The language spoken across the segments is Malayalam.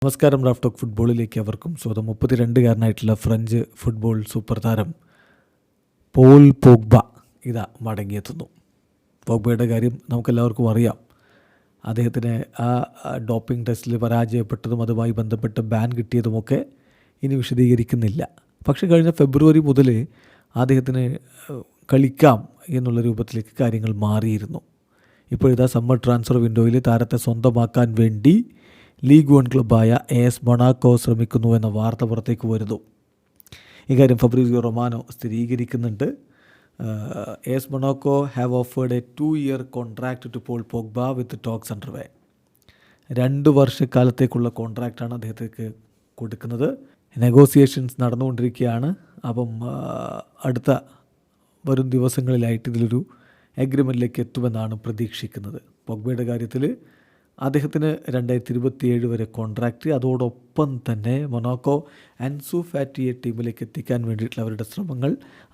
നമസ്കാരം. റാഫ് ടോക്ക് ഫുട്ബോളിലേക്ക് അവർക്കും സ്വന്തം 32-കാരനായിട്ടുള്ള ഫ്രഞ്ച് ഫുട്ബോൾ സൂപ്പർ താരം പോൾ പോഗ്ബ ഇതാ മടങ്ങിയെത്തുന്നു. പോഗ്ബയുടെ കാര്യം നമുക്കെല്ലാവർക്കും അറിയാം. അദ്ദേഹത്തിന് ആ ഡോപ്പിംഗ് ടെസ്റ്റിൽ പരാജയപ്പെട്ടതും അതുമായി ബന്ധപ്പെട്ട് ബാൻ കിട്ടിയതുമൊക്കെ ഇനി വിശദീകരിക്കുന്നില്ല. പക്ഷേ കഴിഞ്ഞ ഫെബ്രുവരി മുതൽ അദ്ദേഹത്തിന് കളിക്കാം എന്നുള്ള രൂപത്തിലേക്ക് കാര്യങ്ങൾ മാറിയിരുന്നു. ഇപ്പോഴിതാ സമ്മർ ട്രാൻസ്ഫർ വിൻഡോയിൽ താരത്തെ സ്വന്തമാക്കാൻ വേണ്ടി ലീഗ് 1 ക്ലബ്ബായ AS മൊണാക്കോ ശ്രമിക്കുന്നു എന്ന വാർത്ത പുറത്തേക്ക് വരുന്നു. ഇക്കാര്യം ഫബ്രീസിയോ റൊമാനോ സ്ഥിരീകരിക്കുന്നുണ്ട്. AS Monaco have offered a 2-year contract to Paul Pogba with talks underway. 2 വർഷക്കാലത്തേക്കുള്ള കോൺട്രാക്റ്റാണ് അദ്ദേഹത്തേക്ക് കൊടുക്കുന്നത്. നെഗോസിയേഷൻസ് നടന്നുകൊണ്ടിരിക്കുകയാണ്. അപ്പം അടുത്ത വരും ദിവസങ്ങളിലായിട്ട് ഇതിലൊരു എഗ്രിമെൻറ്റിലേക്ക് എത്തുമെന്നാണ് പ്രതീക്ഷിക്കുന്നത്. പോഗ്ബയുടെ കാര്യത്തിൽ അദ്ദേഹത്തിന് 2027 വരെ കോൺട്രാക്റ്റ്. അതോടൊപ്പം തന്നെ മൊണാക്കോ അൻസു ഫാറ്റിയെ ടീമിലേക്ക് എത്തിക്കാൻ വേണ്ടിയിട്ടുള്ള അവരുടെ ശ്രമങ്ങൾ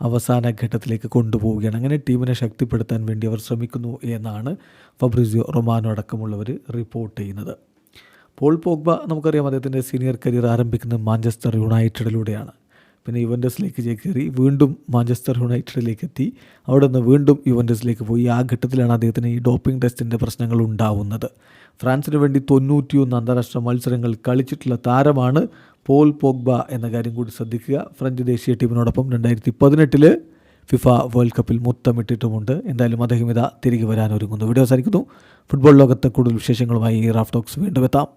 അവസാന ഘട്ടത്തിലേക്ക് കൊണ്ടുപോവുകയാണ്. അങ്ങനെ ടീമിനെ ശക്തിപ്പെടുത്താൻ വേണ്ടി അവർ ശ്രമിക്കുന്നു എന്നാണ് ഫബ്രീസിയോ റൊമാനോ അടക്കമുള്ളവർ റിപ്പോർട്ട് ചെയ്യുന്നത്. പോൾ പോഗ്ബ നമുക്കറിയാം, അദ്ദേഹത്തിൻ്റെ സീനിയർ കരിയർ ആരംഭിക്കുന്നത് മാഞ്ചസ്റ്റർ യുണൈറ്റഡിലൂടെയാണ്. പിന്നെ യുവൻറ്റസിലേക്ക് കയറി, വീണ്ടും മാഞ്ചസ്റ്റർ യുണൈറ്റഡിലേക്ക് എത്തി, അവിടെ നിന്ന് വീണ്ടും യുവൻറ്റസിലേക്ക് പോയി. ആ ഘട്ടത്തിലാണ് അദ്ദേഹത്തിന് ഈ ഡോപ്പിംഗ് ടെസ്റ്റിൻ്റെ പ്രശ്നങ്ങൾ ഉണ്ടാവുന്നത്. ഫ്രാൻസിന് വേണ്ടി 91 അന്താരാഷ്ട്ര മത്സരങ്ങൾ കളിച്ചിട്ടുള്ള താരമാണ് പോൾ പോഗ്ബ എന്ന കാര്യം കൂടി ശ്രദ്ധിക്കുക. ഫ്രഞ്ച് ദേശീയ ടീമിനോടൊപ്പം 2018 ഫിഫ വേൾഡ് കപ്പിൽ മുത്തമിട്ടിട്ടുമുണ്ട്. എന്തായാലും അദ്ദേഹം ഇതാ തിരികെ വരാൻ ഒരുങ്ങുന്നു. വീഡിയോ അവസാനിക്കുന്നു. ഫുട്ബോൾ ലോകത്തെ കൂടുതൽ വിശേഷങ്ങളുമായി റാഫ് ടോക്സ് വീണ്ടും എത്താം.